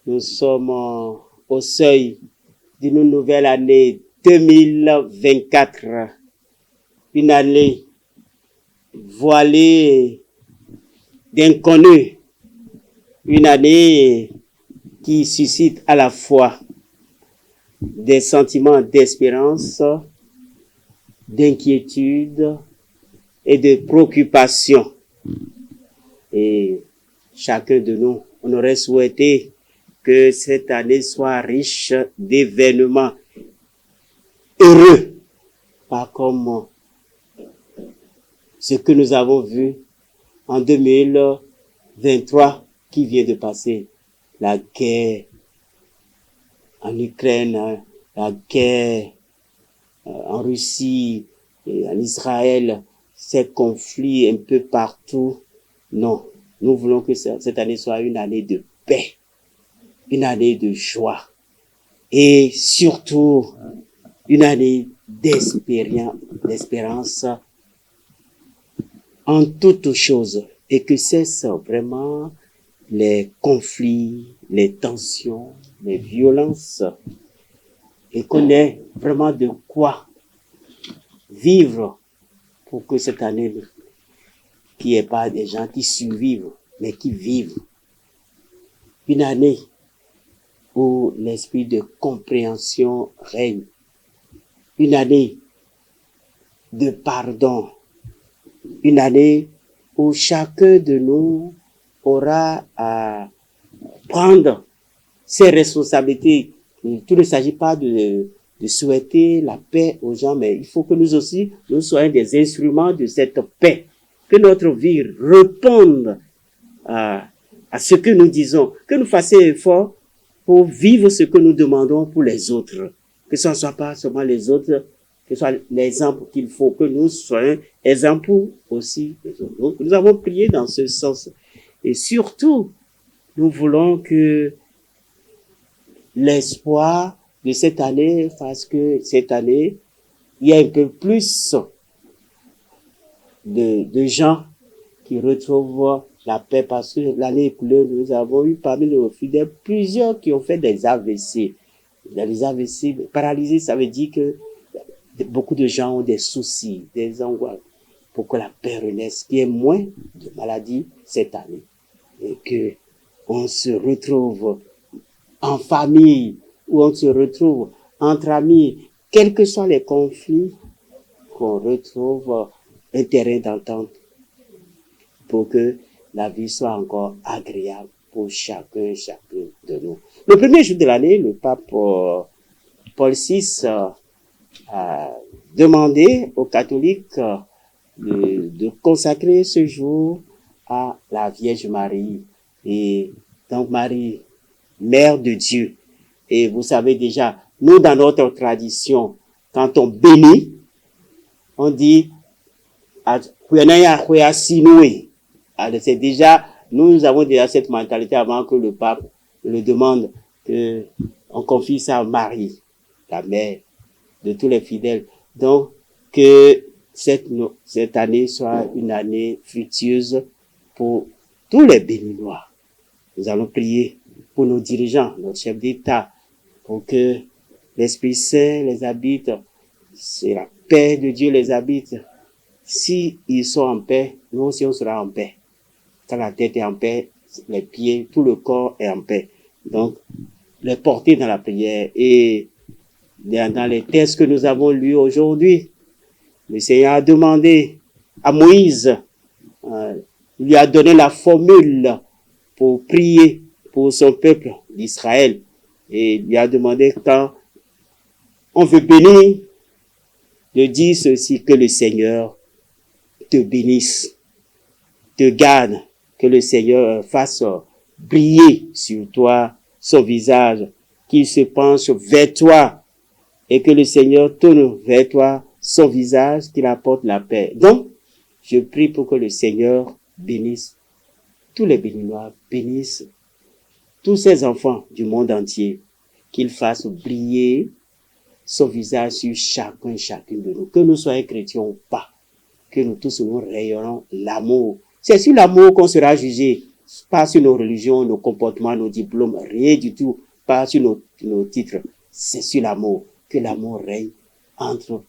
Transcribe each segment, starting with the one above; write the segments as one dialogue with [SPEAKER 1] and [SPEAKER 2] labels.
[SPEAKER 1] Nous sommes au seuil d'une nouvelle année 2024. Une année voilée d'inconnus. Une année qui suscite à la fois des sentiments d'espérance, d'inquiétude et de préoccupation. Et chacun de nous, on aurait souhaité que cette année soit riche d'événements heureux, pas comme ce que nous avons vu en 2023 qui vient de passer. La guerre en Ukraine, la guerre en Russie, et en Israël, ces conflits un peu partout. Non, nous voulons que cette année soit une année de paix, une année de joie et surtout une année d'espérance en toutes choses et que cessent vraiment les conflits, les tensions, les violences et qu'on ait vraiment de quoi vivre pour que cette année, qu'il n'y ait pas des gens qui survivent, mais qui vivent. Une année où l'esprit de compréhension règne. Une année de pardon. Une année où chacun de nous aura à prendre ses responsabilités. Tout ne s'agit pas de souhaiter la paix aux gens, mais il faut que nous aussi, nous soyons des instruments de cette paix. Que notre vie réponde à ce que nous disons. Que nous fassions effort pour vivre ce que nous demandons pour les autres. Que ce ne soit pas seulement les autres, que ce soit l'exemple qu'il faut, que nous soyons exemples aussi des autres. Donc, nous avons prié dans ce sens. Et surtout, nous voulons que l'espoir de cette année fasse que cette année, il y a un peu plus de gens qui retrouvent la paix parce que l'année écoulée, nous avons eu parmi nos fidèles plusieurs qui ont fait des AVC. Les AVC, paralysés, ça veut dire que beaucoup de gens ont des soucis, des angoisses pour que la paix renaisse, qu'il y ait moins de maladies cette année et que on se retrouve en famille ou on se retrouve entre amis, quels que soient les conflits, qu'on retrouve un terrain d'entente pour que la vie soit encore agréable pour chacun de nous. Le premier jour de l'année, le pape Paul VI a demandé aux catholiques de consacrer ce jour à la Vierge Marie. Et donc Marie, Mère de Dieu. Et vous savez déjà, nous dans notre tradition, quand on bénit, on dit c'est déjà, nous avons déjà cette mentalité avant que le pape le demande, que on confie ça à Marie, la mère de tous les fidèles. Donc, que cette année soit une année fructueuse pour tous les Béninois. Nous allons prier pour nos dirigeants, notre chef d'État, pour que l'Esprit Saint les habite, c'est la paix de Dieu les habite. Si ils sont en paix, nous aussi on sera en paix. Quand la tête est en paix, les pieds, tout le corps est en paix. Donc, les porter dans la prière. Et dans les textes que nous avons lus aujourd'hui, le Seigneur a demandé à Moïse, il lui a donné la formule pour prier pour son peuple d'Israël. Et il lui a demandé, quand on veut bénir, de dire ceci, que le Seigneur te bénisse, te garde, que le Seigneur fasse briller sur toi son visage, qu'il se penche vers toi et que le Seigneur tourne vers toi son visage, qu'il apporte la paix. Donc, je prie pour que le Seigneur bénisse tous les Béninois, bénisse tous ces enfants du monde entier, qu'il fasse briller son visage sur chacune de nous, que nous soyons chrétiens ou pas, que nous tous nous rayonnons l'amour. C'est sur l'amour qu'on sera jugé. pas sur nos religions, nos comportements, nos diplômes, rien du tout, pas sur nos titres. C'est sur l'amour, que l'amour règne entre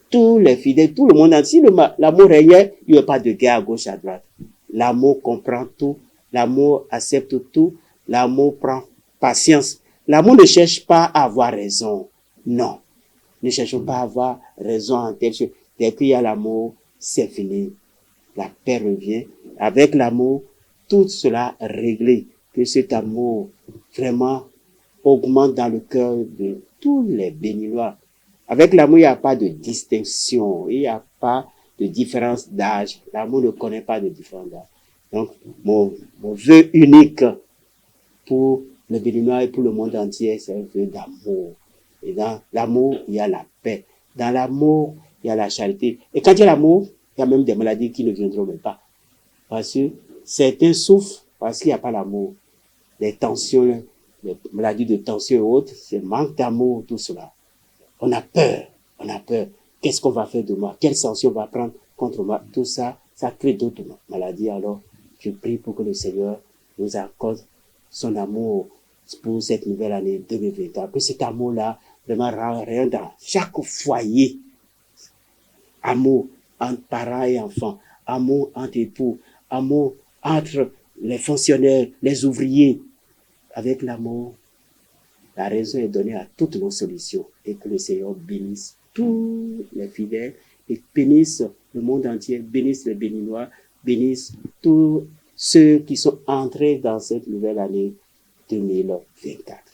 [SPEAKER 1] tous les fidèles, tout le monde entier. Si l'amour régnait, il n'y a pas de guerre à gauche, à droite. L'amour comprend tout, l'amour accepte tout, l'amour prend patience. L'amour ne cherche pas à avoir raison. Non. Ne cherchons pas à avoir raison en telle chose. Dès qu'il y a l'amour, c'est fini. La paix revient. Avec l'amour, tout cela est réglé. Que cet amour vraiment augmente dans le cœur de tous les Béninois. Avec l'amour, il n'y a pas de distinction. Il n'y a pas de différence d'âge. L'amour ne connaît pas de différence d'âge. Donc, mon vœu unique pour le Béninois et pour le monde entier, c'est un vœu d'amour. Et dans l'amour, il y a la paix. Dans l'amour, il y a la charité. Et quand il y a l'amour, il y a même des maladies qui ne viendront même pas. Parce que certains souffrent parce qu'il n'y a pas l'amour. Les tensions, les maladies de tension et autres, c'est manque d'amour, tout cela. On a peur. Qu'est-ce qu'on va faire de moi? Quelle sanction on va prendre contre moi? Tout ça, ça crée d'autres maladies. Alors, je prie pour que le Seigneur nous accorde son amour pour cette nouvelle année 2023. Que cet amour-là vraiment rend dans chaque foyer. Amour entre parents et enfants. Amour entre époux. Amour entre les fonctionnaires, les ouvriers. Avec l'amour, la raison est donnée à toutes nos solutions. Et que le Seigneur bénisse tous les fidèles et bénisse le monde entier, bénisse les Béninois, bénisse tous ceux qui sont entrés dans cette nouvelle année 2024.